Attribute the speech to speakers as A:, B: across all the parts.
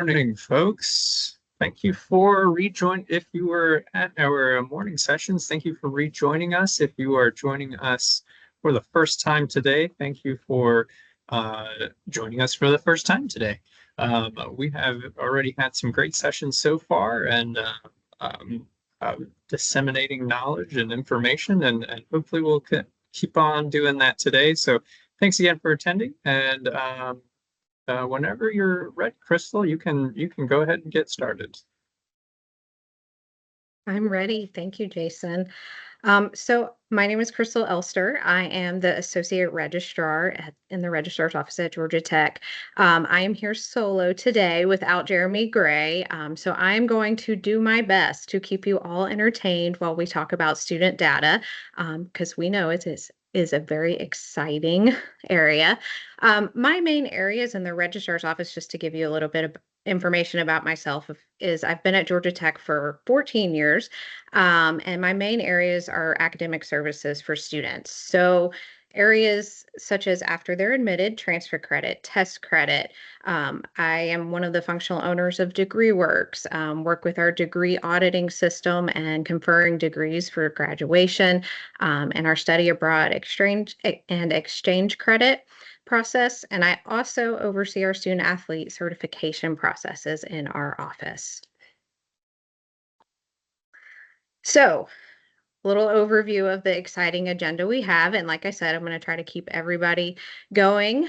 A: Morning, folks. Thank you for rejoin. If you were at our morning sessions, thank you for rejoining us. If you are joining us for the first time today, thank you for joining us for the first time today. We have already had some great sessions so far, and um, disseminating knowledge and information, and hopefully we'll keep on doing that today. So thanks again for attending, and whenever you're ready, Crystal, you can go ahead and get started.
B: I'm ready. Thank you, Jason. So my name is Crystal Elster. I am the Associate Registrar in the Registrar's Office at Georgia Tech. I am here solo today without Jeremy Gray. So I'm going to do my best to keep you all entertained while we talk about student data, because we know it is a very exciting area. My main areas in the Registrar's Office, just to give you a little bit of information about myself, is I've been at Georgia Tech for 14 years. And my main areas are academic services for students. So areas such as after they're admitted, transfer credit, test credit. I am one of the functional owners of DegreeWorks, work with our degree auditing system and conferring degrees for graduation, and our study abroad exchange credit process. And I also oversee our student athlete certification processes in our office. So, little overview of the exciting agenda we have. And like I said, I'm going to try to keep everybody going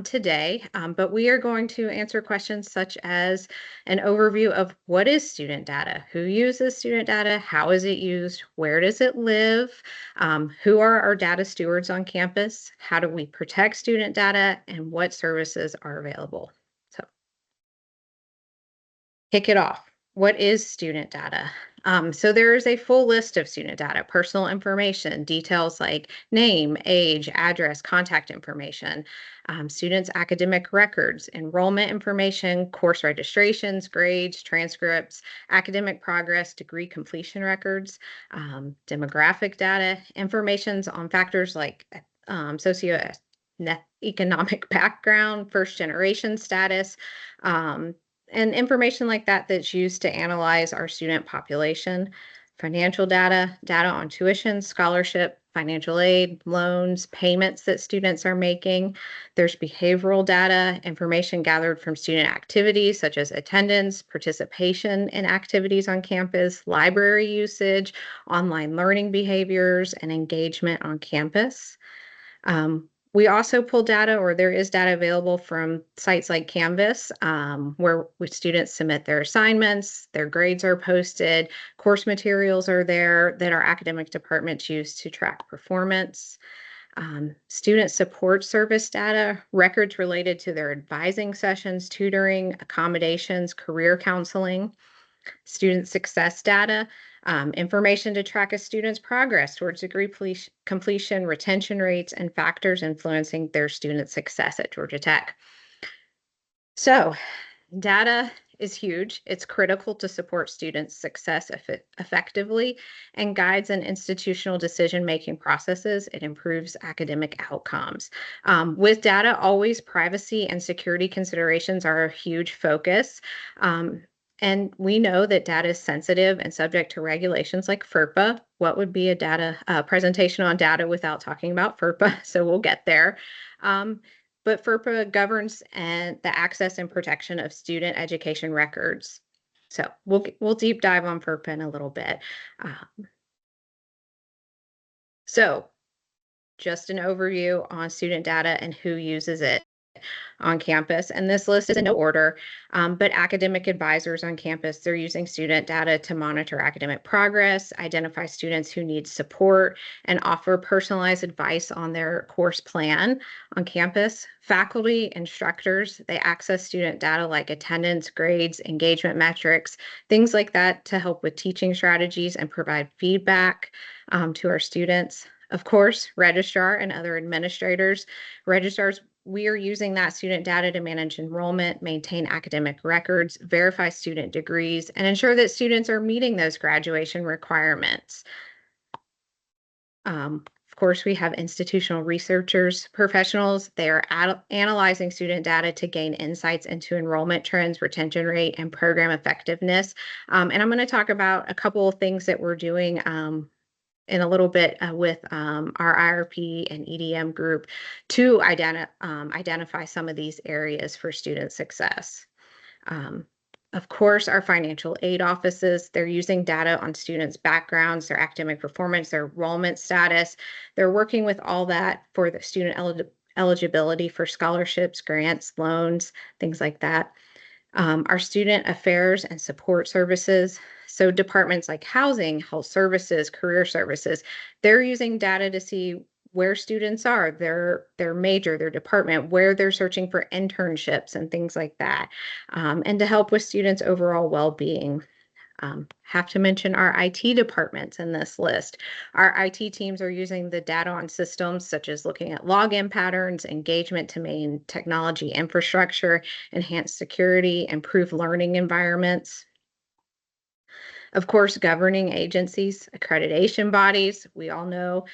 B: today. But we are going to answer questions such as an overview of what is student data, who uses student data, how is it used, where does it live, who are our data stewards on campus, how do we protect student data, and what services are available. So, kick it off. What is student data? So there is a full list of student data, personal information, details like name, age, address, contact information, students' academic records, enrollment information, course registrations, grades, transcripts, academic progress, degree completion records, demographic data, information on factors like socioeconomic background, first generation status, and information like that that's used to analyze our student population, financial data, data on tuition, scholarship, financial aid, loans, payments that students are making. There's behavioral data, information gathered from student activities such as attendance, participation in activities on campus, library usage, online learning behaviors, and engagement on campus. We also pull data, or there is data available from sites like Canvas, where students submit their assignments, their grades are posted, course materials are there that our academic departments use to track performance. Student support service data, records related to their advising sessions, tutoring, accommodations, career counseling. Student success data, information to track a student's progress towards degree completion, retention rates, and factors influencing their student success at Georgia Tech. So, data is huge. It's critical to support students' success effectively and guides an institutional decision-making processes. It improves academic outcomes. With data, always privacy and security considerations are a huge focus. And we know that data is sensitive and subject to regulations like FERPA. What would be a data presentation on data without talking about FERPA? So we'll get there. But FERPA governs the access and protection of student education records. So we'll deep dive on FERPA in a little bit. So just an overview on student data and who uses it on campus. And this list is in no order, but academic advisors on campus, they're using student data to monitor academic progress, identify students who need support, and offer personalized advice on their course plan on campus. Faculty, instructors, they access student data like attendance, grades, engagement metrics, things like that to help with teaching strategies and provide feedback to our students. Of course, registrar and other administrators. Registrars, we are using that student data to manage enrollment, maintain academic records, verify student degrees, and ensure that students are meeting those graduation requirements. Of course, we have institutional researchers, professionals. They are analyzing student data to gain insights into enrollment trends, retention rate, and program effectiveness. And I'm going to talk about a couple of things that we're doing in a little bit with our IRP and EDM group to identify some of these areas for student success. Um, of course, our financial aid offices, they're using data on students' backgrounds, their academic performance, their enrollment status. They're working with all that for the student eligibility for scholarships, grants, loans, things like that. Our student affairs and support services. So departments like housing, health services, career services, they're using data to see where students are, their major, their department, where they're searching for internships and things like that, and to help with students' overall well-being. Have to mention our IT departments in this list. Our IT teams are using the data on systems such as looking at login patterns, engagement to main technology infrastructure, enhance security, improve learning environments. Of course, governing agencies, accreditation bodies, we all know,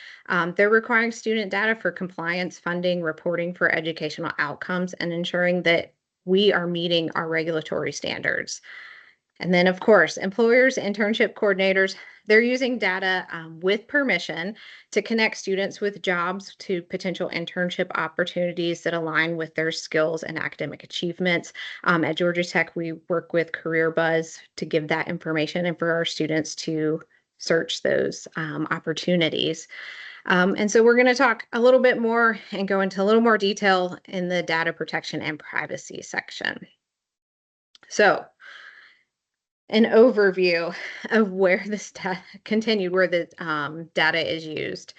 B: they're requiring student data for compliance, funding, reporting for educational outcomes, and ensuring that we are meeting our regulatory standards. And then, of course, employers, internship coordinators, they're using data with permission to connect students with jobs to potential internship opportunities that align with their skills and academic achievements. At Georgia Tech, we work with Career Buzz to give that information and for our students to search those opportunities. And so we're going to talk a little bit more and go into a little more detail in the data protection and privacy section. So, an overview of where this where the data is used.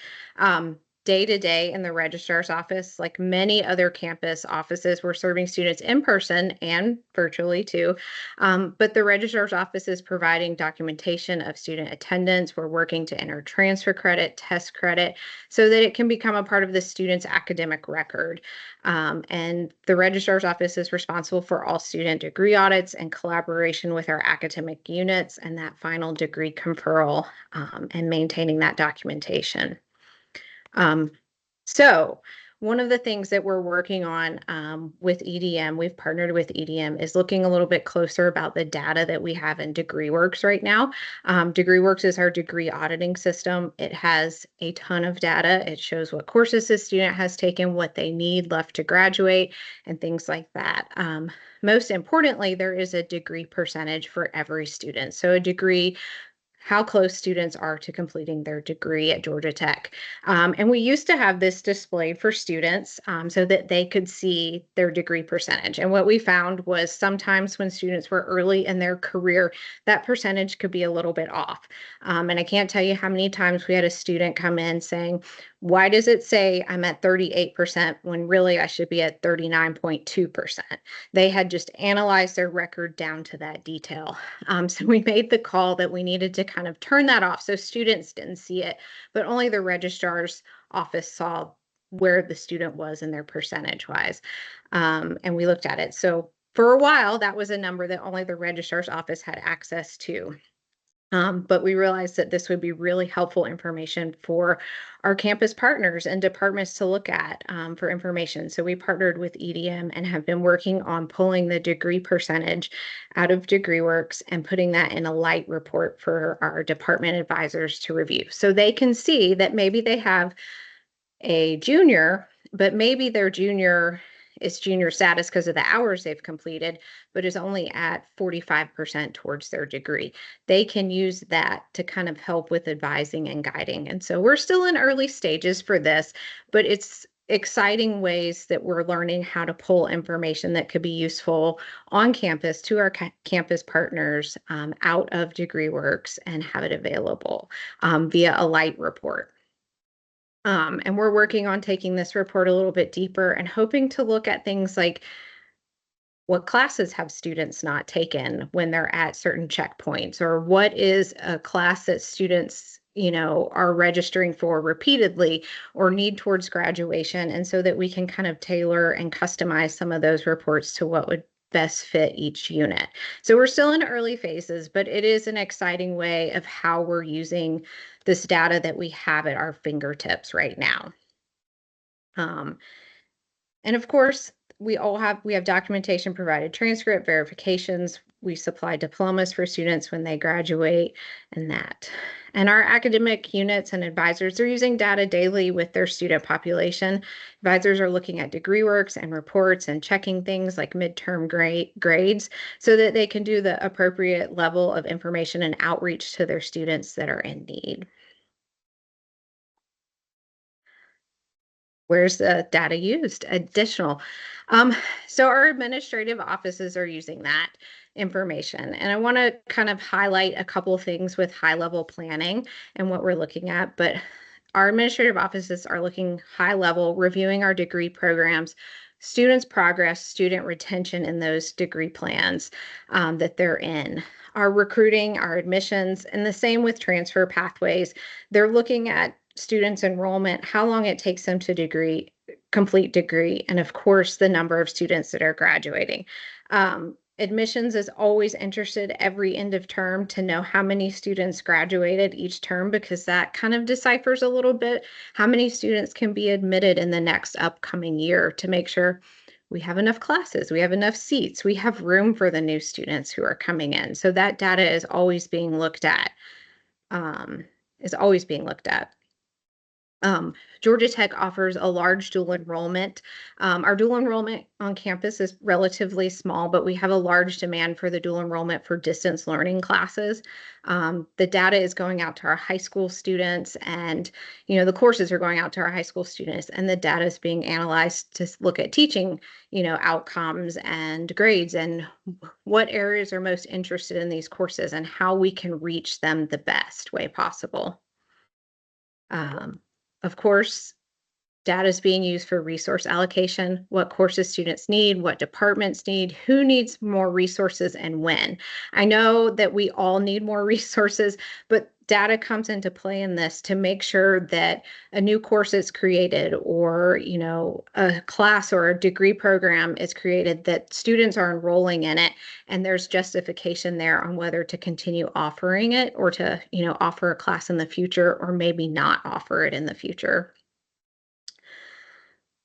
B: Day to day in the registrar's office, like many other campus offices, we're serving students in person and virtually too. But the registrar's office is providing documentation of student attendance. We're working to enter transfer credit, test credit, so that it can become a part of the student's academic record. And the registrar's office is responsible for all student degree audits and collaboration with our academic units and that final degree conferral and maintaining that documentation. Um, so one of the things that we're working on with EDM, we've partnered with EDM, is looking a little bit closer about the data that we have in DegreeWorks right now. DegreeWorks is our degree auditing system. It has a ton of data. It shows what courses the student has taken, what they need left to graduate, and things like that. Most importantly, there is a degree percentage for every student. So a degree, how close students are to completing their degree at Georgia Tech. And we used to have this displayed for students so that they could see their degree percentage. And what we found was sometimes when students were early in their career, that percentage could be a little bit off. And I can't tell you how many times we had a student come in saying, why does it say I'm at 38% when really I should be at 39.2%? They had just analyzed their record down to that detail. So we made the call that we needed to kind of turn that off so students didn't see it, but only the registrar's office saw where the student was in their percentage wise. And we looked at it. So for a while, that was a number that only the registrar's office had access to. But we realized that this would be really helpful information for our campus partners and departments to look at for information. So we partnered with EDM and have been working on pulling the degree percentage out of DegreeWorks and putting that in a light report for our department advisors to review. So they can see that maybe they have a junior, but maybe their junior is junior status because of the hours they've completed, but is only at 45% towards their degree. They can use that to kind of help with advising and guiding. And so we're still in early stages for this, but it's exciting ways that we're learning how to pull information that could be useful on campus to our campus partners out of DegreeWorks and have it available via a light report. And we're working on taking this report a little bit deeper and hoping to look at things like what classes have students not taken when they're at certain checkpoints, or what is a class that students, are registering for repeatedly or need towards graduation. And so that we can kind of tailor and customize some of those reports to what would best fit each unit. So we're still in early phases, but it is an exciting way of how we're using this data that we have at our fingertips right now. And of course, we have documentation provided, transcript verifications. We supply diplomas for students when they graduate and that. And our academic units and advisors are using data daily with their student population. Advisors are looking at degree works and reports and checking things like midterm grades so that they can do the appropriate level of information and outreach to their students that are in need. Where's the data used? Additional. Um, so our administrative offices are using that information. And I want to kind of highlight a couple of things with high level planning and what we're looking at. But our administrative offices are looking high level, reviewing our degree programs, students' progress, student retention in those degree plans that they're in. Our recruiting, our admissions, and the same with transfer pathways. They're looking at students' enrollment, how long it takes them to complete degree, and of course, the number of students that are graduating. Admissions is always interested every end of term to know how many students graduated each term, because that kind of deciphers a little bit how many students can be admitted in the next upcoming year to make sure we have enough classes, we have enough seats, we have room for the new students who are coming in. So that data is always being looked at. Is always being looked at. Georgia Tech offers a large dual enrollment. Our dual enrollment on campus is relatively small, but we have a large demand for the dual enrollment for distance learning classes. The data is going out to our high school students, and the courses are going out to our high school students, and the data is being analyzed to look at teaching, outcomes and grades, and what areas are most interested in these courses, and how we can reach them the best way possible. Of course, data is being used for resource allocation, what courses students need, what departments need, who needs more resources, and when. I know that we all need more resources, but data comes into play in this to make sure that a new course is created, or a class or a degree program is created, that students are enrolling in it, and there's justification there on whether to continue offering it, or to offer a class in the future, or maybe not offer it in the future.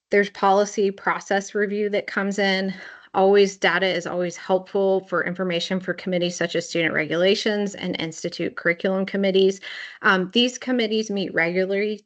B: There's policy process review that comes in. Always, data is always helpful for information for committees such as student regulations and institute curriculum committees. These committees meet regularly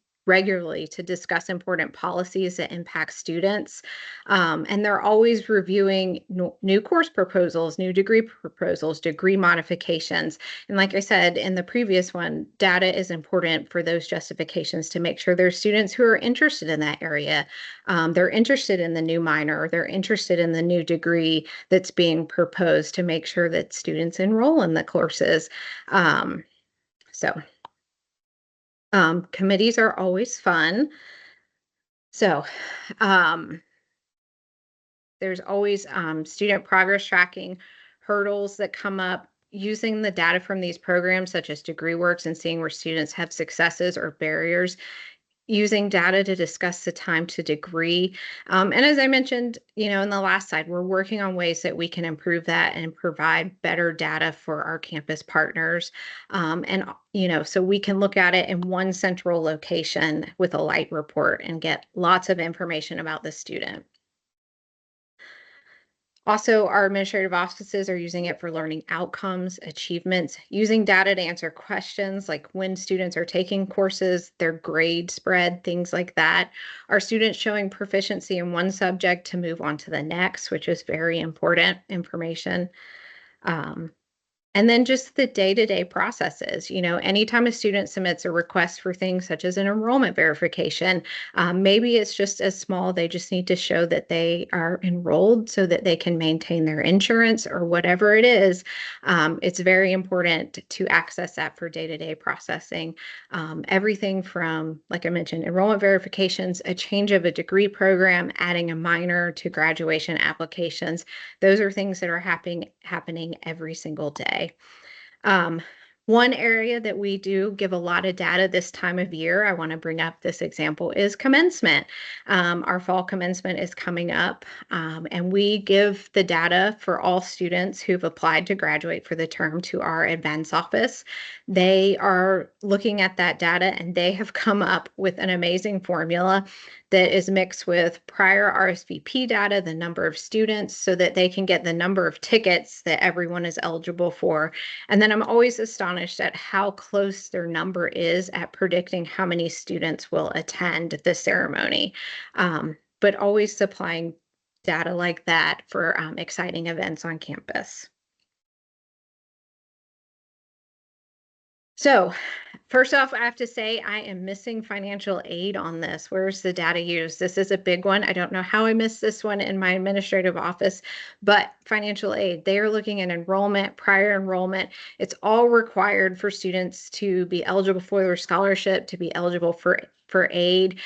B: to discuss important policies that impact students. And they're always reviewing new course proposals, new degree proposals, degree modifications. And like I said in the previous one, data is important for those justifications to make sure there's students who are interested in that area. They're interested in the new minor, or they're interested in the new degree that's being proposed, to make sure that students enroll in the courses. Committees are always fun. So there's always student progress tracking, hurdles that come up, using the data from these programs such as degree works and seeing where students have successes or barriers, using data to discuss the time to degree. And as I mentioned, in the last slide, we're working on ways that we can improve that and provide better data for our campus partners. So we can look at it in one central location with a light report and get lots of information about the student. Also, our administrative offices are using it for learning outcomes, achievements, using data to answer questions like when students are taking courses, their grade spread, things like that. Are students showing proficiency in one subject to move on to the next, which is very important information. And then just the day-to-day processes. Anytime a student submits a request for things such as an enrollment verification, maybe it's just as small, they just need to show that they are enrolled so that they can maintain their insurance or whatever it is. It's very important to access that for day-to-day processing. Everything from, like I mentioned, enrollment verifications, a change of a degree program, adding a minor to graduation applications. Those are things that are happening every single day. One area that we do give a lot of data this time of year, I want to bring up this example, is commencement. Our fall commencement is coming up, and we give the data for all students who've applied to graduate for the term to our advance office. They are looking at that data, and they have come up with an amazing formula that is mixed with prior RSVP data, the number of students, so that they can get the number of tickets that everyone is eligible for. And then I'm always astonished at how close their number is at predicting how many students will attend the ceremony. But always supplying data like that for exciting events on campus. So, first off, I have to say I am missing financial aid on this. Where's the data used? This is a big one. I don't know how I missed this one in my administrative office, but financial aid, they are looking at enrollment, prior enrollment. It's all required for students to be eligible for their scholarship, to be eligible for aid,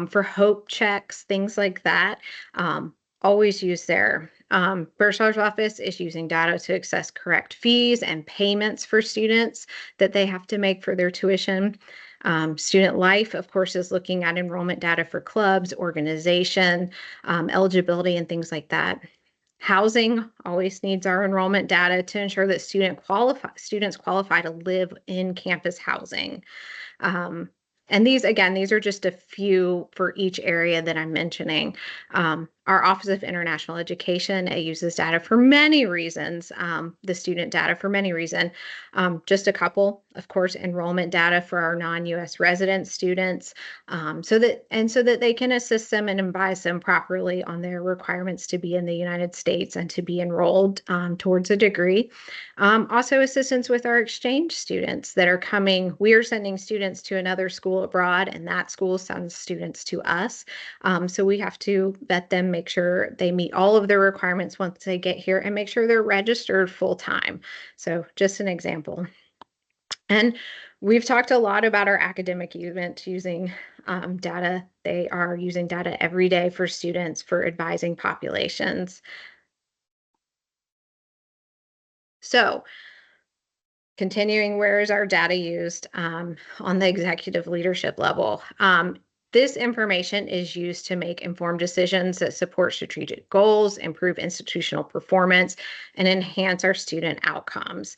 B: for hope checks, things like that. Always use there. Bursar's office is using data to assess correct fees and payments for students that they have to make for their tuition. Student Life, of course, is looking at enrollment data for clubs, organization, eligibility, and things like that. Housing always needs our enrollment data to ensure that students qualify to live in campus housing. And these are just a few for each area that I'm mentioning. Our Office of International Education, it uses data for many reasons, the student data for many reasons. Just a couple, of course, enrollment data for our non-US resident students, so that they can assist them and advise them properly on their requirements to be in the United States and to be enrolled towards a degree. Also assistance with our exchange students that are coming. We are sending students to another school abroad, and that school sends students to us. So we have to vet them, make sure they meet all of their requirements once they get here, and make sure they're registered full time. So just an example. And we've talked a lot about our academic event using data. They are using data every day for students for advising populations. So continuing, where is our data used on the executive leadership level? This information is used to make informed decisions that support strategic goals, improve institutional performance, and enhance our student outcomes.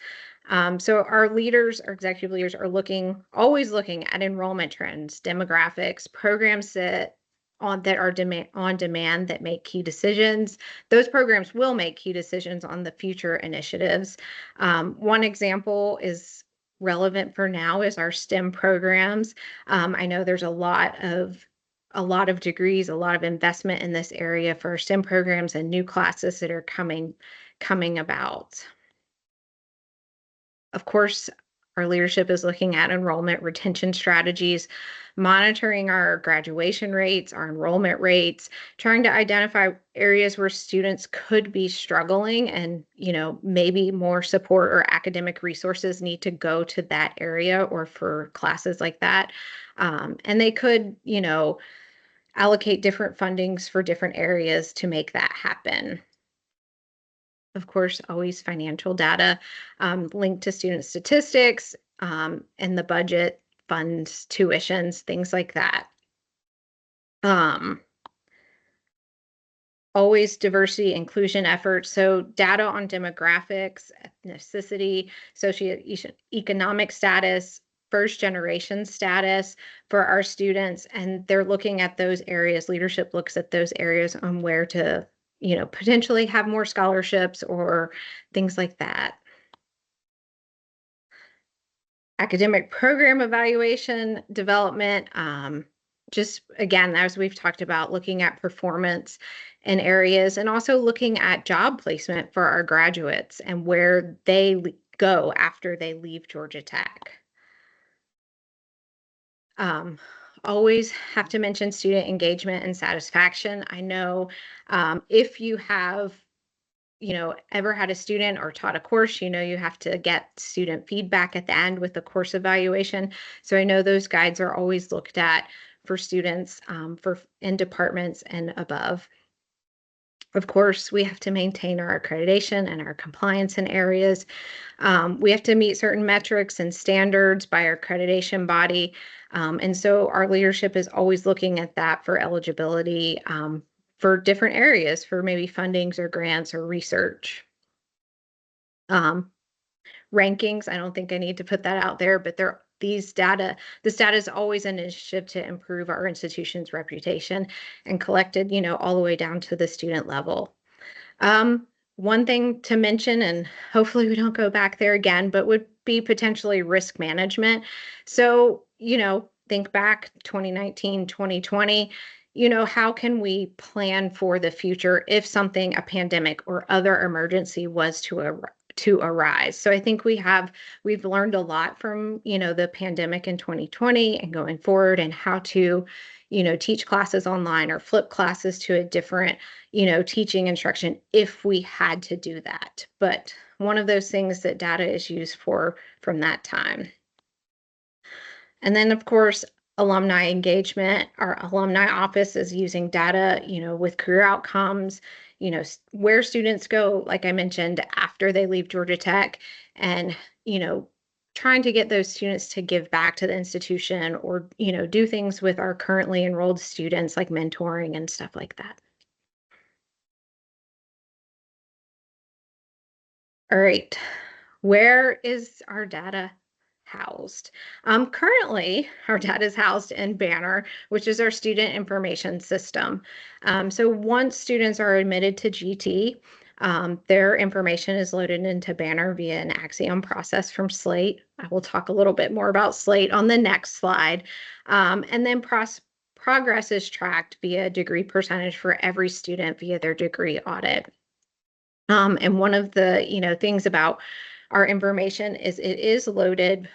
B: So our executive leaders are always looking at enrollment trends, demographics, programs that are on demand that make key decisions. Those programs will make key decisions on the future initiatives. One example is relevant for now is our STEM programs. I know there's a lot of degrees, a lot of investment in this area for STEM programs and new classes that are coming about. Of course, our leadership is looking at enrollment retention strategies, monitoring our graduation rates, our enrollment rates, trying to identify areas where students could be struggling and, maybe more support or academic resources need to go to that area or for classes like that. And they could, allocate different fundings for different areas to make that happen. Of course, always financial data linked to student statistics and the budget, funds, tuitions, things like that. Always diversity inclusion efforts. So data on demographics, ethnicity, socioeconomic status, first generation status for our students. And they're looking at those areas. Leadership looks at those areas on where to, potentially have more scholarships or things like that. Academic program evaluation, development, just again, as we've talked about, looking at performance in areas and also looking at job placement for our graduates and where they go after they leave Georgia Tech. Always have to mention student engagement and satisfaction. I know if you have ever had a student or taught a course, you have to get student feedback at the end with the course evaluation. So I know those guides are always looked at for students in departments and above. Of course, we have to maintain our accreditation and our compliance in areas. We have to meet certain metrics and standards by our accreditation body. And so our leadership is always looking at that for eligibility for different areas, for maybe fundings or grants or research. Rankings, I don't think I need to put that out there, but this data is always an initiative to improve our institution's reputation and collected, all the way down to the student level. One thing to mention, and hopefully we don't go back there again, but would be potentially risk management. So, think back 2019, 2020, how can we plan for the future if a pandemic or other emergency was to arise? So I think we've learned a lot from, the pandemic in 2020 and going forward, and how to, teach classes online or flip classes to a different, teaching instruction if we had to do that. But one of those things that data is used for from that time. And then, of course, alumni engagement. Our alumni office is using data, with career outcomes, where students go, like I mentioned, after they leave Georgia Tech, and, trying to get those students to give back to the institution, or, do things with our currently enrolled students, like mentoring and stuff like that. All right. Where is our data housed? Currently, our data is housed in Banner, which is our student information system. So once students are admitted to GT, their information is loaded into Banner via an Axiom process from Slate. I will talk a little bit more about Slate on the next slide. And then progress is tracked via degree percentage for every student via their degree audit. And one of the, things about our information is it is loaded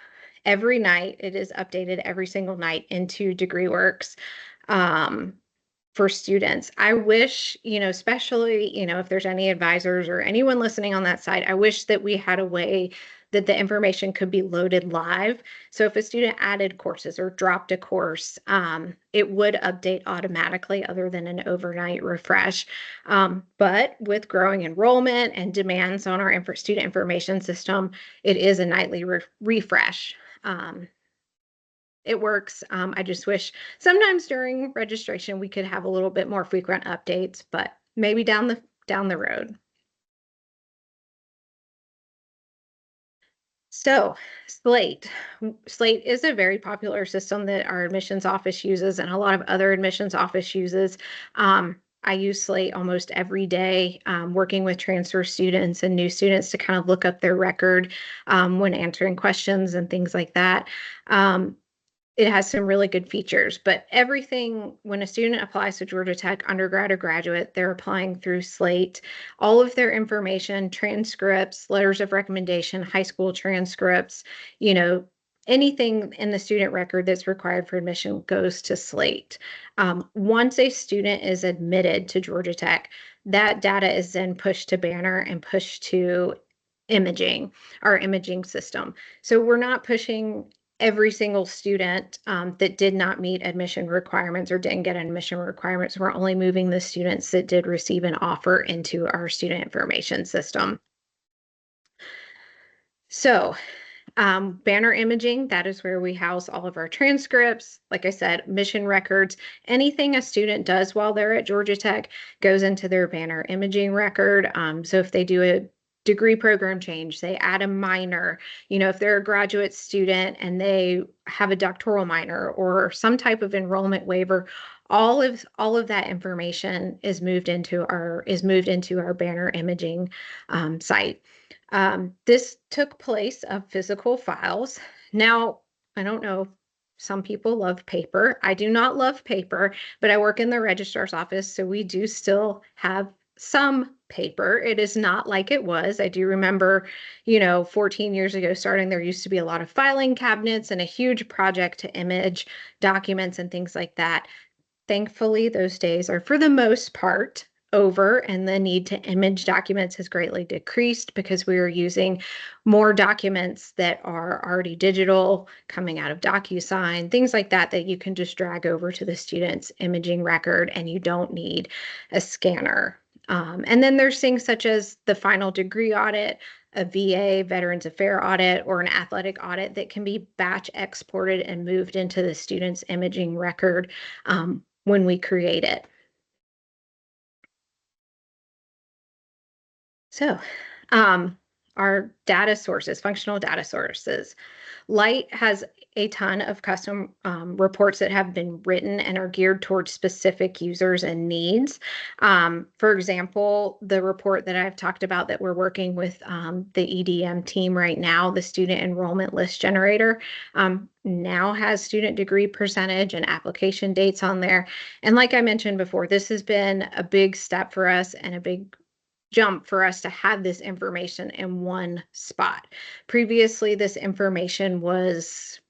B: every night. It is updated every single night into DegreeWorks for students. I wish, especially, if there's any advisors or anyone listening on that side, I wish that we had a way that the information could be loaded live. So if a student added courses or dropped a course, it would update automatically, other than an overnight refresh. But with growing enrollment and demands on our student information system, it is a nightly refresh. It works. I just wish sometimes during registration we could have a little bit more frequent updates, but maybe down the road. So, Slate. Slate is a very popular system that our admissions office uses, and a lot of other admissions office uses. I use Slate almost every day, working with transfer students and new students to kind of look up their record when answering questions and things like that. It has some really good features, but everything, when a student applies to Georgia Tech, undergrad or graduate, they're applying through Slate. All of their information, transcripts, letters of recommendation, high school transcripts, anything in the student record that's required for admission goes to Slate. Once a student is admitted to Georgia Tech, that data is then pushed to Banner and pushed to our imaging system. So we're not pushing every single student that did not meet admission requirements or didn't get admission requirements. We're only moving the students that did receive an offer into our student information system. So Banner imaging, that is where we house all of our transcripts. Like I said, mission records, anything a student does while they're at Georgia Tech goes into their Banner imaging record. So if they do a degree program change, they add a minor, if they're a graduate student and they have a doctoral minor or some type of enrollment waiver, all of that information is moved into our Banner imaging site. This took place of physical files. Now, I don't know, some people love paper. I do not love paper, but I work in the registrar's office, so we do still have some paper. It is not like it was. I do remember, 14 years ago starting, there used to be a lot of filing cabinets and a huge project to image documents and things like that. Thankfully, those days are, for the most part, over, and the need to image documents has greatly decreased because we are using more documents that are already digital, coming out of DocuSign, things like that, that you can just drag over to the student's imaging record and you don't need a scanner. And then there's things such as the final degree audit, a VA, Veterans Affairs audit, or an athletic audit that can be batch exported and moved into the student's imaging record when we create it. So, our data sources, functional data sources. Light has a ton of custom reports that have been written and are geared towards specific users and needs. For example, the report that I've talked about that we're working with the EDM team right now, the student enrollment list generator, now has student degree percentage and application dates on there. And like I mentioned before, this has been a big step for us and a big jump for us to have this information in one spot. Previously, this information was,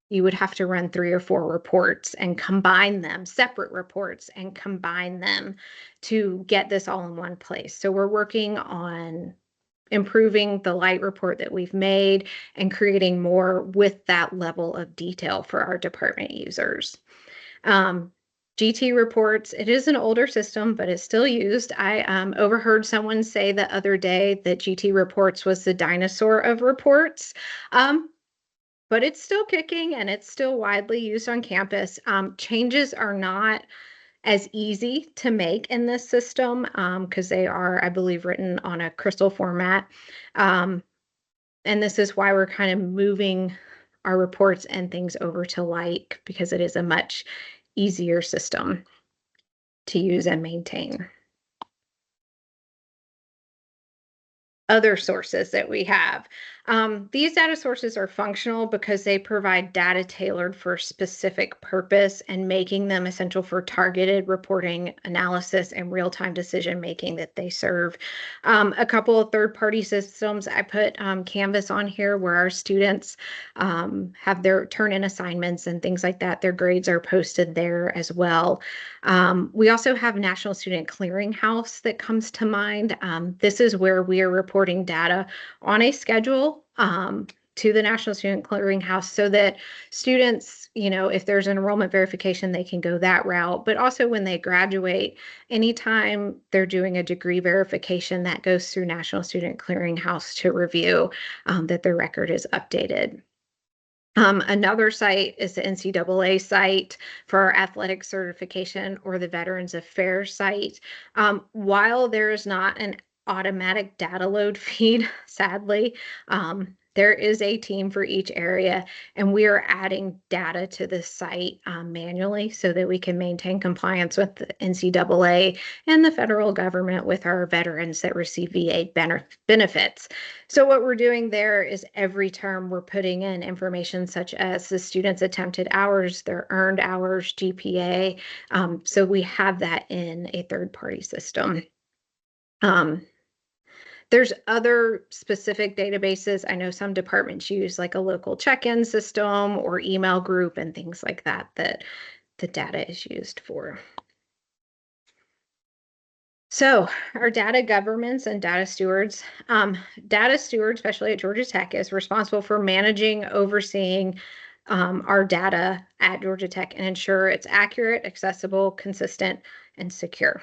B: you would have to run 3 or 4 reports and combine them, separate reports, and combine them to get this all in one place. So we're working on improving the light report that we've made and creating more with that level of detail for our department users. GT reports, it is an older system, but it's still used. I overheard someone say the other day that GT reports was the dinosaur of reports. But it's still kicking and it's still widely used on campus. Changes are not as easy to make in this system because they are, I believe, written on a crystal format. And this is why we're kind of moving our reports and things over to Light because it is a much easier system to use and maintain. Other sources that we have. These data sources are functional because they provide data tailored for a specific purpose and making them essential for targeted reporting, analysis, and real-time decision making that they serve. A couple of third-party systems, I put Canvas on here where our students have their turn-in assignments and things like that. Their grades are posted there as well. We also have National Student Clearinghouse that comes to mind. This is where we are reporting data on a schedule to the National Student Clearinghouse so that students, you know, if there's an enrollment verification, they can go that route. But also when they graduate, anytime they're doing a degree verification, that goes through National Student Clearinghouse to review that their record is updated. Another site is the NCAA site for our athletic certification or the Veterans Affairs site. While there is not an automatic data load feed, sadly, there is a team for each area, and we are adding data to this site manually so that we can maintain compliance with the NCAA and the federal government with our veterans that receive VA benefits. So what we're doing there is every term we're putting in information such as the student's attempted hours, their earned hours, GPA. So we have that in a third-party system. There's other specific databases. I know some departments use like a local check-in system or email group and things like that that the data is used for. So our data governments and data stewards, especially at Georgia Tech, is responsible for managing, overseeing our data at Georgia Tech and ensure it's accurate, accessible, consistent, and secure.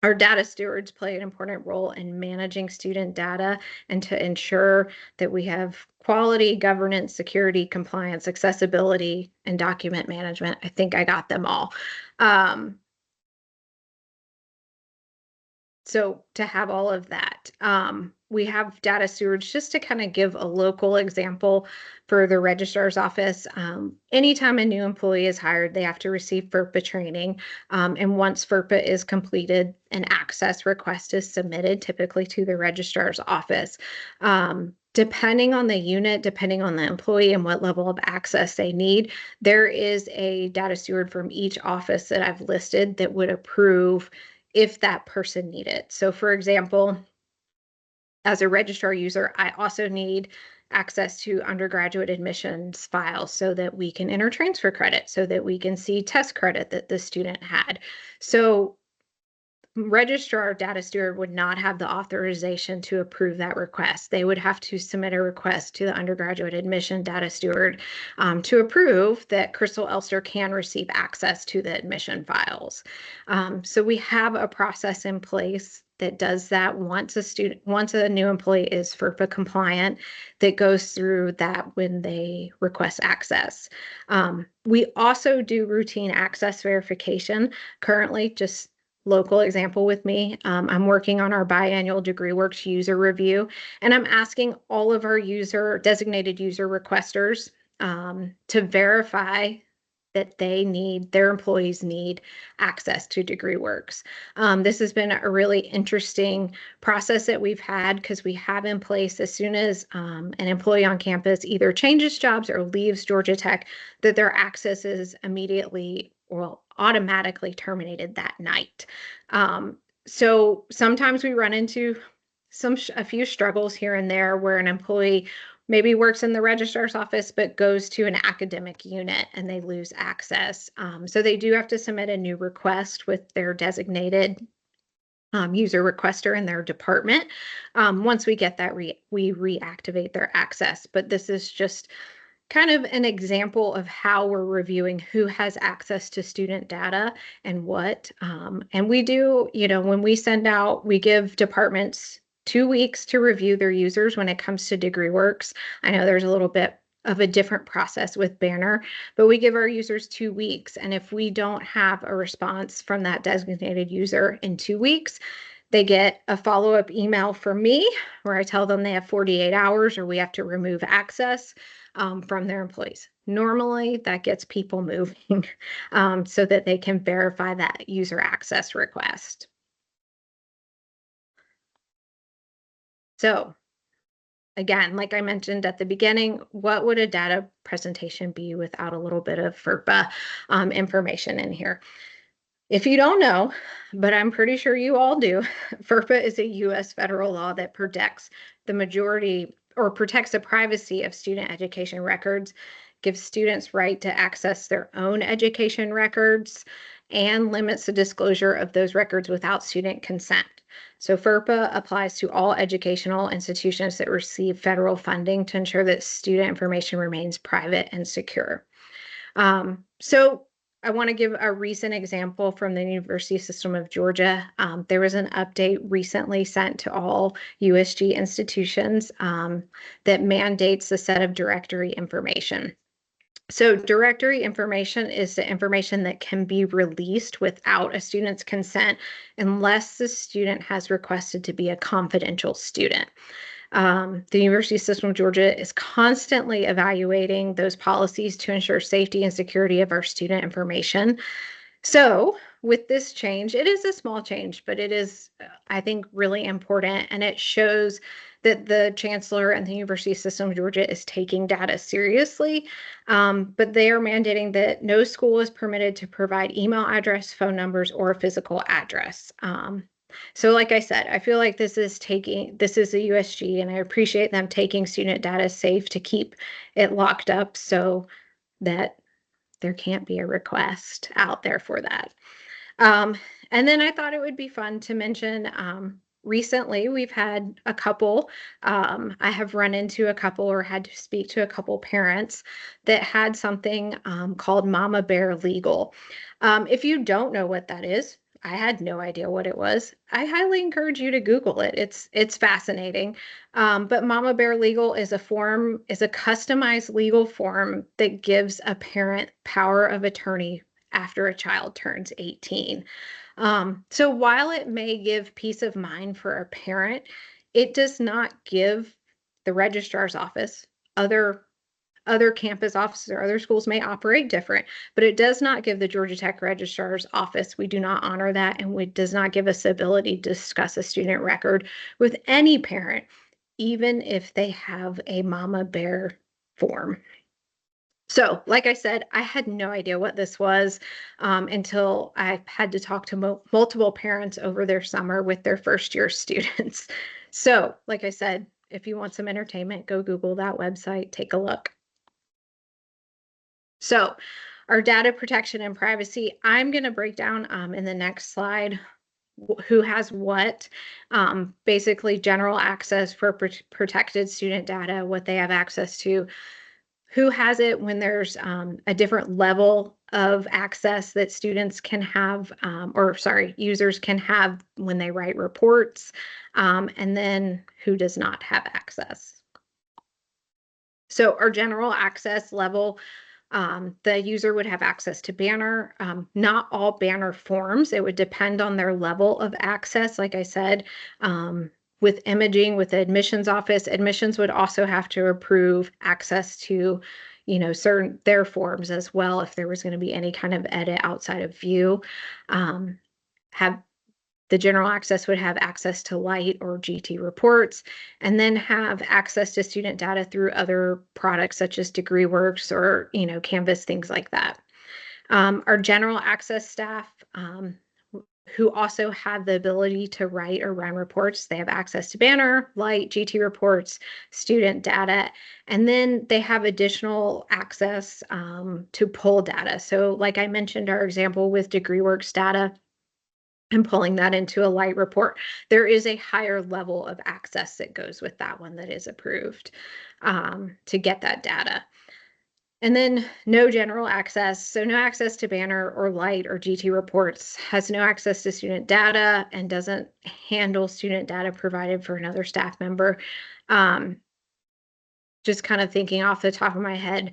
B: Our data stewards play an important role in managing student data and to ensure that we have quality, governance, security, compliance, accessibility, and document management. I think I got them all. So to have all of that, we have data stewards just to kind of give a local example for the registrar's office. Anytime a new employee is hired, they have to receive FERPA training. And once FERPA is completed, an access request is submitted typically to the registrar's office. Depending on the unit, depending on the employee and what level of access they need, there is a data steward from each office that I've listed that would approve if that person need it. So for example, as a registrar user, I also need access to undergraduate admissions files so that we can enter transfer credit, so that we can see test credit that the student had. So registrar data steward would not have the authorization to approve that request. They would have to submit a request to the undergraduate admission data steward to approve that Crystal Elster can receive access to the admission files. So we have a process in place that does that once a new employee is FERPA compliant, that goes through that when they request access. We also do routine access verification currently. Just local example with me. I'm working on our biannual DegreeWorks user review, and I'm asking all of our designated user requesters to verify that their employees need access to DegreeWorks. This has been a really interesting process that we've had, because we have in place, as soon as an employee on campus either changes jobs or leaves Georgia Tech, that their access is immediately, well, automatically terminated that night. So sometimes we run into a few struggles here and there where an employee maybe works in the registrar's office but goes to an academic unit and they lose access. So they do have to submit a new request with their designated user requester in their department. Once we get that, we reactivate their access. But this is just kind of an example of how we're reviewing who has access to student data and what. And we do, when we send out, we give departments 2 weeks to review their users when it comes to DegreeWorks. I know there's a little bit of a different process with Banner, but we give our users 2 weeks. And if we don't have a response from that designated user in 2 weeks, they get a follow-up email from me where I tell them they have 48 hours or we have to remove access from their employees. Normally, that gets people moving so that they can verify that user access request. So again, like I mentioned at the beginning, what would a data presentation be without a little bit of FERPA information in here? If you don't know, but I'm pretty sure you all do, FERPA is a U.S. federal law that protects the privacy of student education records, gives students right to access their own education records, and limits the disclosure of those records without student consent. So FERPA applies to all educational institutions that receive federal funding to ensure that student information remains private and secure. So I want to give a recent example from the University System of Georgia. There was an update recently sent to all USG institutions that mandates the set of directory information. So directory information is the information that can be released without a student's consent unless the student has requested to be a confidential student. The University System of Georgia is constantly evaluating those policies to ensure safety and security of our student information. So with this change, it is a small change, but it is, I think, really important. And it shows that the chancellor and the University System of Georgia is taking data seriously. But they are mandating that no school is permitted to provide email address, phone numbers, or a physical address. So like I said, I feel like this is a USG, and I appreciate them taking student data safe to keep it locked up so that there can't be a request out there for that. And then I thought it would be fun to mention, recently we've had a couple, I have run into a couple or had to speak to a couple parents that had something called Mama Bear Legal. If you don't know what that is, I had no idea what it was. I highly encourage you to Google it. It's fascinating. But Mama Bear Legal is a customized legal form that gives a parent power of attorney after a child turns 18. So while it may give peace of mind for a parent, it does not give the registrar's office, other campus offices or other schools may operate different, but it does not give the Georgia Tech Registrar's Office. We do not honor that, and it does not give us the ability to discuss a student record with any parent, even if they have a Mama Bear form. So, like I said, I had no idea what this was until I had to talk to multiple parents over their summer with their first year students. So, like I said, if you want some entertainment, go Google that website, take a look. So our data protection and privacy, I'm going to break down in the next slide who has what, basically general access for protected student data, what they have access to, who has it when there's a different level of access that students can have, users can have when they write reports, and then who does not have access. So our general access level, the user would have access to Banner. Not all Banner forms. It would depend on their level of access. Like I said, with imaging, with the admissions office, admissions would also have to approve access to, certain their forms as well if there was going to be any kind of edit outside of view. Have the general access would have access to Light or GT reports, and then have access to student data through other products such as DegreeWorks or, Canvas, things like that. Our general access staff, who also have the ability to write or run reports, they have access to Banner, Light, GT reports, student data, and then they have additional access to pull data. So like I mentioned, our example with DegreeWorks data, and pulling that into a Light report, there is a higher level of access that goes with that one that is approved to get that data. And then no general access, so no access to Banner or Light or GT reports, has no access to student data, and doesn't handle student data provided for another staff member. Just kind of thinking off the top of my head,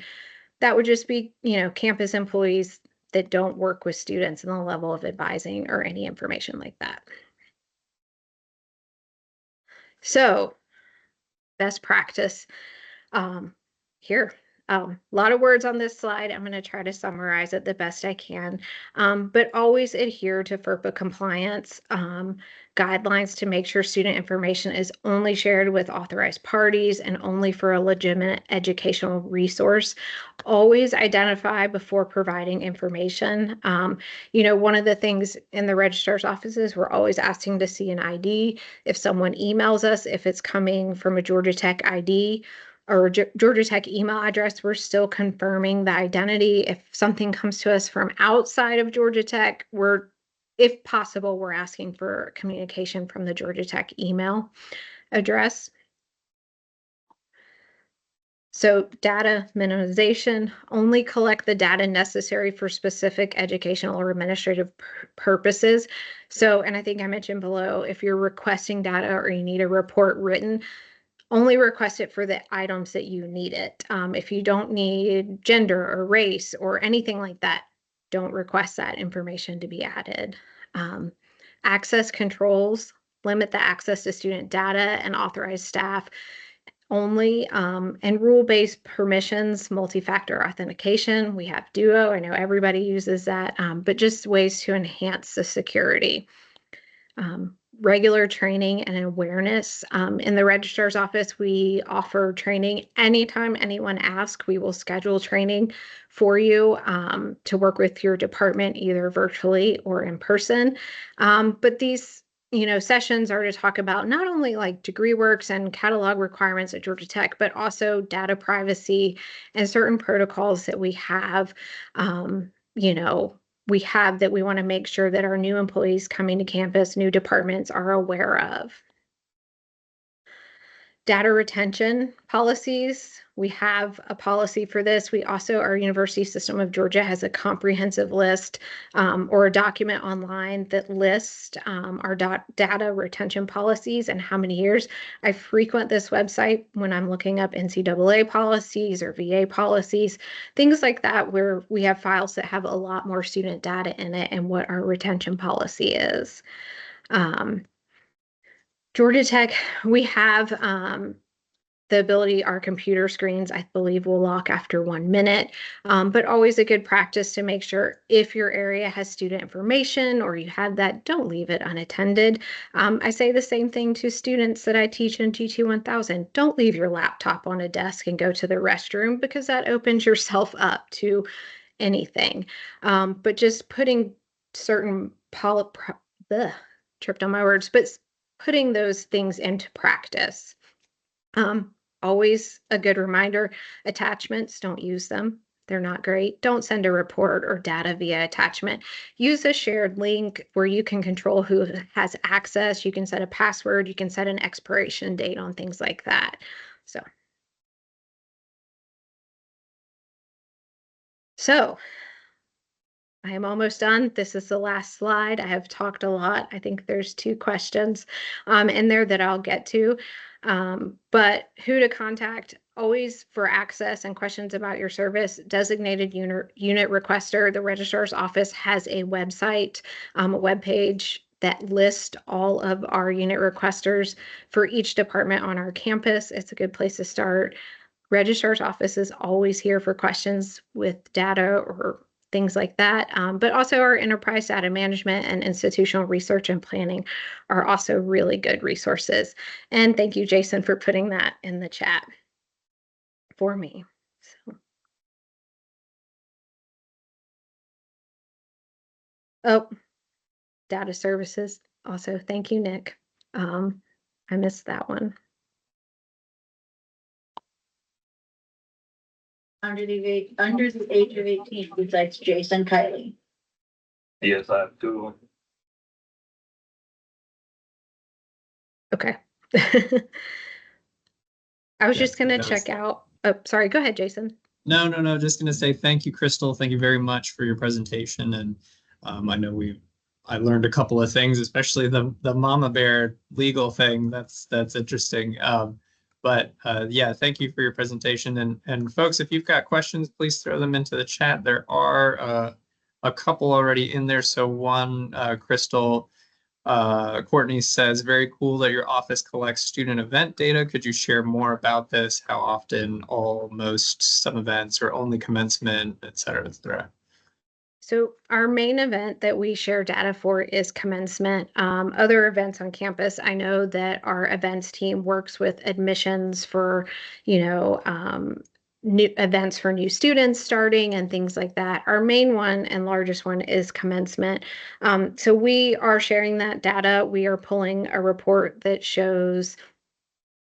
B: that would just be, campus employees that don't work with students in the level of advising or any information like that. So, best practice here. A lot of words on this slide. I'm going to try to summarize it the best I can, but always adhere to FERPA compliance guidelines to make sure student information is only shared with authorized parties and only for a legitimate educational resource. Always identify before providing information. One of the things in the registrar's offices, we're always asking to see an ID. If someone emails us, if it's coming from a Georgia Tech ID, or Georgia Tech email address, we're still confirming the identity. If something comes to us from outside of Georgia Tech, if possible, we're asking for communication from the Georgia Tech email address. So data minimization, only collect the data necessary for specific educational or administrative purposes. So, and I think I mentioned below, if you're requesting data or you need a report written, only request it for the items that you need it. If you don't need gender or race or anything like that, don't request that information to be added. Access controls, limit the access to student data and authorized staff only, and rule-based permissions, multi-factor authentication. We have Duo. I know everybody uses that, but just ways to enhance the security. Regular training and awareness. In the registrar's office, we offer training anytime anyone asks. We will schedule training for you to work with your department, either virtually or in person. But these sessions are to talk about not only like DegreeWorks and catalog requirements at Georgia Tech, but also data privacy and certain protocols that we have, that we want to make sure that our new employees coming to campus, new departments, are aware of. Data retention policies. We have a policy for this. We also, our University System of Georgia has a comprehensive list or a document online that lists our data retention policies and how many years. I frequent this website when I'm looking up NCAA policies or VA policies, things like that, where we have files that have a lot more student data in it and what our retention policy is. Georgia Tech, we have the ability, our computer screens, I believe, will lock after 1 minute, but always a good practice to make sure if your area has student information or you have that, don't leave it unattended. I say the same thing to students that I teach in GT 1000. Don't leave your laptop on a desk and go to the restroom, because that opens yourself up to anything. But just putting certain tripped on my words, but putting those things into practice. Always a good reminder, attachments, don't use them. They're not great. Don't send a report or data via attachment. Use a shared link where you can control who has access. You can set a password. You can set an expiration date on things like that. So I am almost done. This is the last slide. I have talked a lot. I think there's 2 questions in there that I'll get to. But who to contact, always for access and questions about your service, designated unit requester. The registrar's office has a website, a webpage that lists all of our unit requesters for each department on our campus. It's a good place to start. Registrar's office is always here for questions with data or things like that. But also our enterprise data management and institutional research and planning are also really good resources. And thank you, Jason, for putting that in the chat for me. So. Oh, data services. Also, thank you, Nick. I missed that one.
C: Under the age of 18, besides Jason Kiley.
D: Yes, I have 2.
B: Okay. I was just going to check out. Oh, sorry. Go ahead, Jason.
A: No. Just going to say thank you, Crystal. Thank you very much for your presentation. And I know I learned a couple of things, especially the mama bear legal thing. That's interesting. But yeah, thank you for your presentation. And folks, if you've got questions, please throw them into the chat. There are a couple already in there. So one, Crystal, Courtney says, very cool that your office collects student event data. Could you share more about this? How often, all, most, some events, or only commencement, et cetera, et cetera?
B: So our main event that we share data for is commencement. Other events on campus, I know that our events team works with admissions for, new events for new students starting and things like that. Our main one and largest one is commencement. So we are sharing that data. We are pulling a report that shows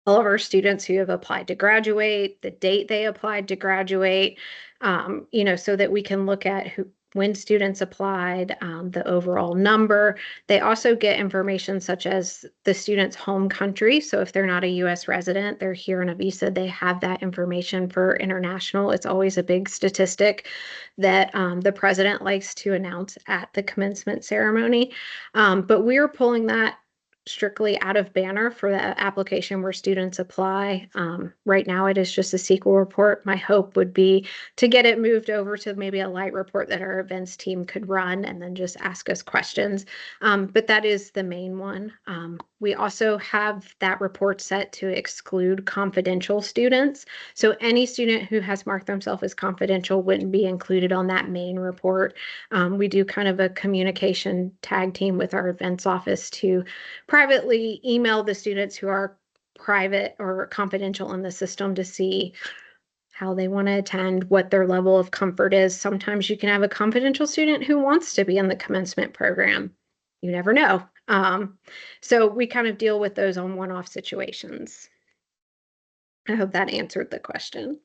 B: all of our students who have applied to graduate, the date they applied to graduate, so that we can look at when students applied, the overall number. They also get information such as the student's home country. So if they're not a U.S. resident, they're here on a visa, they have that information for international. It's always a big statistic that the president likes to announce at the commencement ceremony. But we're pulling that strictly out of Banner for the application where students apply. Right now it is just a SQL report. My hope would be to get it moved over to maybe a light report that our events team could run and then just ask us questions. But that is the main one. We also have that report set to exclude confidential students. So any student who has marked themselves as confidential wouldn't be included on that main report. We do kind of a communication tag team with our events office to privately email the students who are private or confidential in the system to see how they want to attend, what their level of comfort is. Sometimes you can have a confidential student who wants to be in the commencement program. You never know. So we kind of deal with those on one-off situations. I hope that answered the question.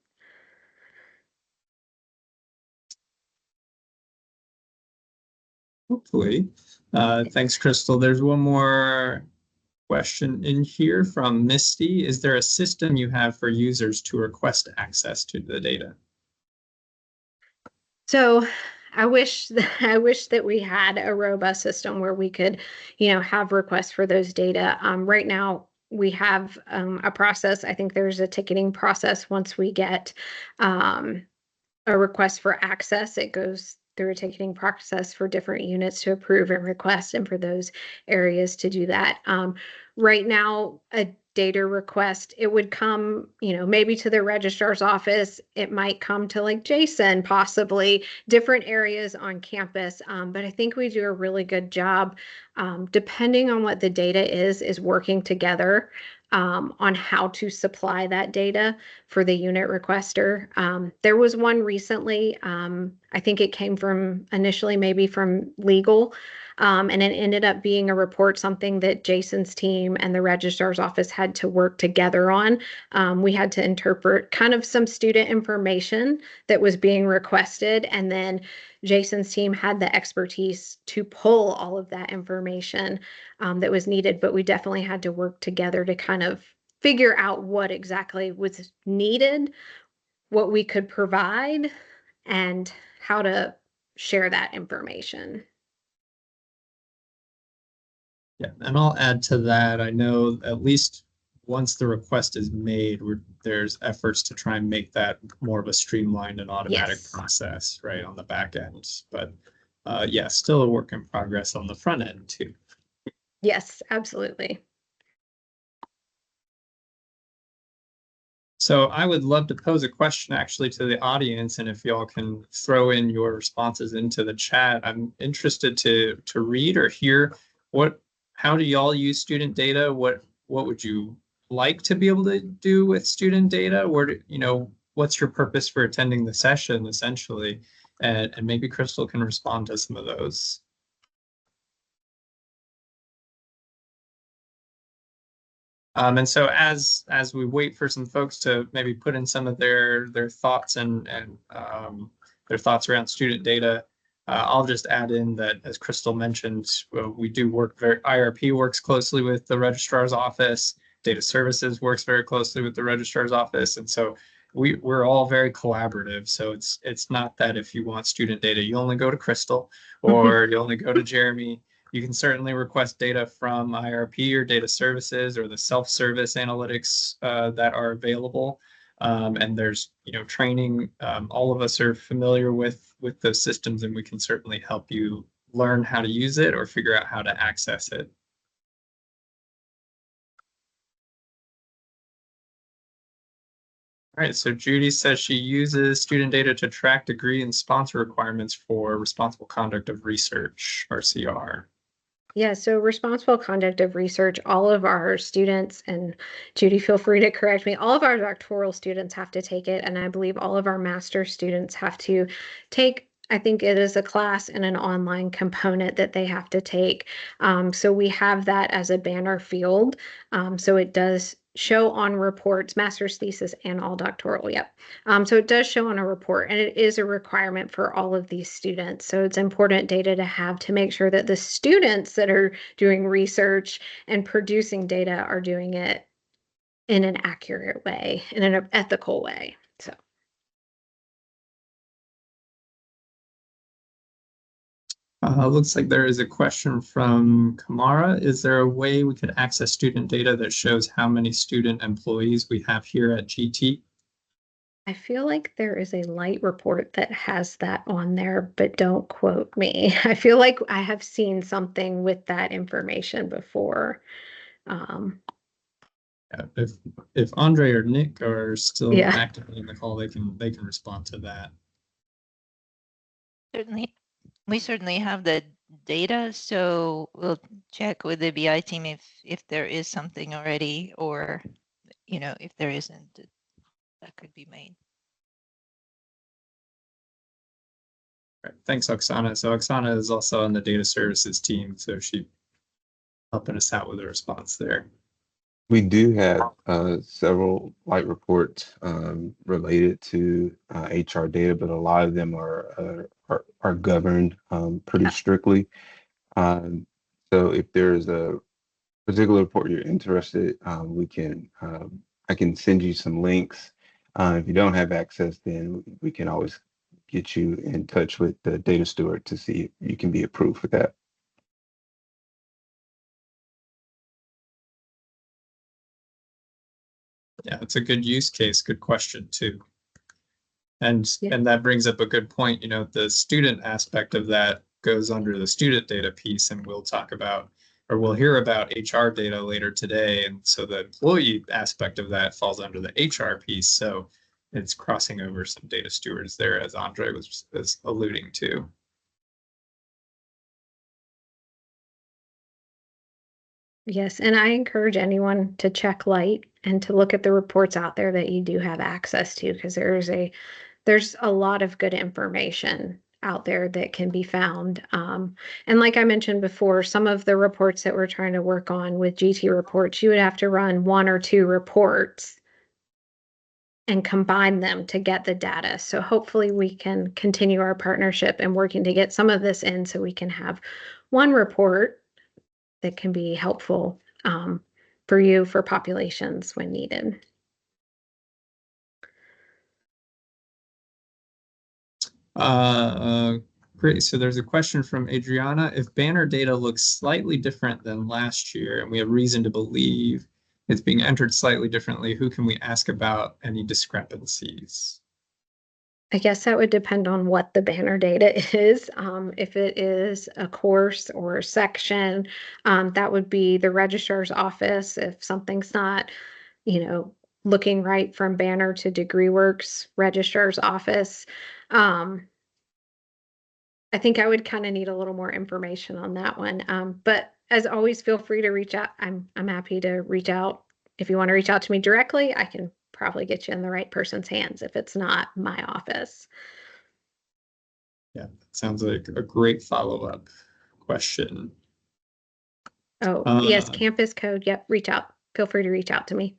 A: Hopefully. Thanks, Crystal. There's one more question in here from Misty. Is there a system you have for users to request access to the data?
B: So I wish that we had a robust system where we could, have requests for those data. Right now we have a process. I think there's a ticketing process once we get a request for access. It goes through a ticketing process for different units to approve and request, and for those areas to do that. Right now, a data request, it would come, maybe to the registrar's office. It might come to like Jason, possibly different areas on campus. But I think we do a really good job, depending on what the data is working together on how to supply that data for the unit requester. There was one recently, I think it came from initially maybe from legal, And it ended up being a report, something that Jason's team and the registrar's office had to work together on. We had to interpret kind of some student information that was being requested, and then Jason's team had the expertise to pull all of that information that was needed, but we definitely had to work together to kind of figure out what exactly was needed, what we could provide, and how to share that information.
A: Yeah, and I'll add to that. I know at least once the request is made, there's efforts to try and make that more of a streamlined and automatic
B: Yes.
A: process, right, on the back end. But yeah, still a work in progress on the front end too.
B: Yes, absolutely.
A: So I would love to pose a question actually to the audience, and if y'all can throw in your responses into the chat, I'm interested to read or hear how do y'all use student data? What would you like to be able to do with student data? What's your purpose for attending the session essentially? And maybe Crystal can respond to some of those. And so as we wait for some folks to maybe put in some of their thoughts and their thoughts around student data, I'll just add in that, as Crystal mentioned, we do work IRP works closely with the registrar's office. Data services works very closely with the registrar's office, and so we're all very collaborative. So it's not that if you want student data, you only go to Crystal or you only go to Jeremy. You can certainly request data from IRP or data services or the self-service analytics that are available. And there's, training. All of us are familiar with those systems, and we can certainly help you learn how to use it or figure out how to access it. All right, so Judy says she uses student data to track degree and sponsor requirements for responsible conduct of research, RCR.
B: Yeah, so responsible conduct of research, all of our students, and Judy, feel free to correct me, all of our doctoral students have to take it, and I believe all of our master students have to take, I think it is a class and an online component that they have to take. So we have that as a banner field. So it does show on reports, master's thesis and all doctoral, yep. So it does show on a report, and it is a requirement for all of these students. So it's important data to have to make sure that the students that are doing research and producing data are doing it in an accurate way, in an ethical way. So.
A: Looks like there is a question from Kamara. Is there a way we could access student data that shows how many student employees we have here at GT?
B: I feel like there is a light report that has that on there, but don't quote me. I feel like I have seen something with that information before.
A: Yeah, if Andre or Nick are still
B: Yeah.
A: actively in the call, they can respond to that.
E: Certainly, we certainly have the data, so we'll check with the BI team if there is something already, or if there isn't, that could be made.
A: Right. Thanks, Oksana. So Oksana is also on the data services team, so she's helping us out with a response there.
F: We do have several light reports related to HR data, but a lot of them are governed pretty strictly. So if there's a particular report you're interested, I can send you some links. If you don't have access, then we can always get you in touch with the data steward to see if you can be approved for that.
A: Yeah, it's a good use case, good question too. And that brings up a good point. The student aspect of that goes under the student data piece, and we'll hear about HR data later today. And so the employee aspect of that falls under the HR piece. So it's crossing over some data stewards there, as Andre was alluding to.
B: Yes, and I encourage anyone to check light and to look at the reports out there that you do have access to, because there's a lot of good information out there that can be found. And like I mentioned before, some of the reports that we're trying to work on with GT reports, you would have to run 1 or 2 reports and combine them to get the data. So hopefully we can continue our partnership and working to get some of this in so we can have one report that can be helpful for you for populations when needed.
A: Great. So there's a question from Adriana. If banner data looks slightly different than last year, and we have reason to believe it's being entered slightly differently, who can we ask about any discrepancies?
B: I guess that would depend on what the banner data is. If it is a course or a section, that would be the registrar's office. If something's not, looking right from banner to DegreeWorks, registrar's office. I think I would kind of need a little more information on that one. But as always, feel free to reach out. I'm happy to reach out. If you want to reach out to me directly, I can probably get you in the right person's hands if it's not my office.
A: Yeah, that sounds like a great follow-up question.
B: Oh, yes, campus code. Yep, reach out. Feel free to reach out to me.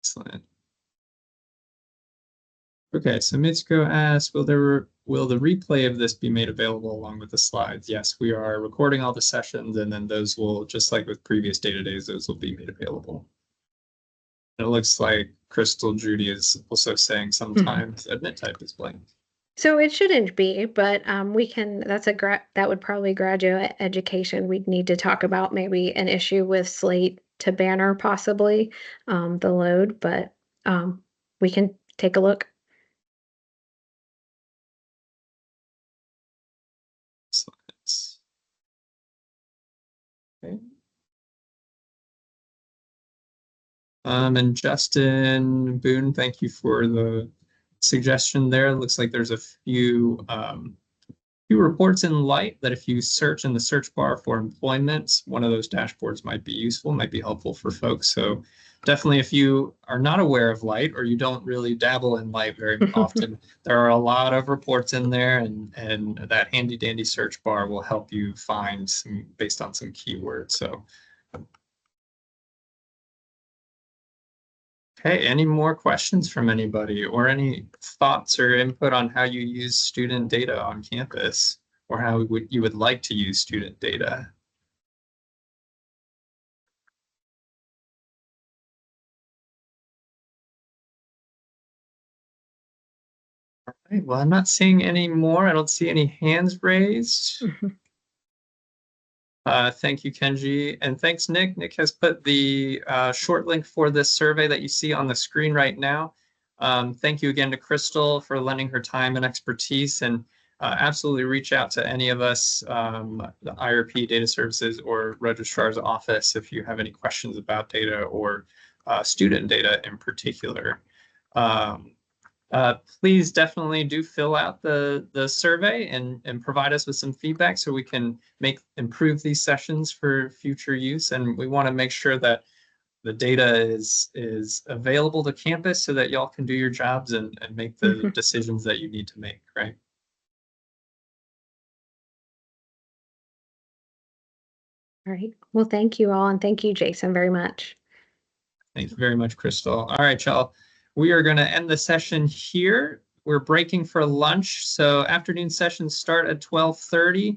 A: Excellent. Okay, so Mitsuko asks, will the replay of this be made available along with the slides? Yes, we are recording all the sessions, and then those will, just like with previous data days, those will be made available. And it looks like Crystal Judy is also saying sometimes admit type is blank.
B: So it shouldn't be, but we can. That would probably graduate education. We'd need to talk about maybe an issue with Slate to banner, possibly the load, but we can take a look.
A: Excellent. Okay. And Justin Boone, thank you for the suggestion there. It looks like there's a few reports in Light that if you search in the search bar for employment, one of those dashboards might be useful, might be helpful for folks. So definitely if you are not aware of Light or you don't really dabble in Light very often, there are a lot of reports in there, and that handy dandy search bar will help you find some based on some keywords. So okay, any more questions from anybody or any thoughts or input on how you use student data on campus or how you would like to use student data? All right, well, I'm not seeing any more. I don't see any hands raised. Thank you, Kenji. And thanks, Nick. Nick has put the short link for this survey that you see on the screen right now. Thank you again to Crystal for lending her time and expertise, and absolutely reach out to any of us, the IRP Data Services or Registrar's Office if you have any questions about data or student data in particular. Please definitely do fill out the survey and provide us with some feedback so we can improve these sessions for future use. And we want to make sure that the data is available to campus so that y'all can do your jobs and make the decisions that you need to make, right?
B: All right. Well, thank you all. And thank you, Jason, very much.
A: Thank you very much, Crystal. All right, y'all. We are going to end the session here. We're breaking for lunch. So afternoon sessions start at 12:30.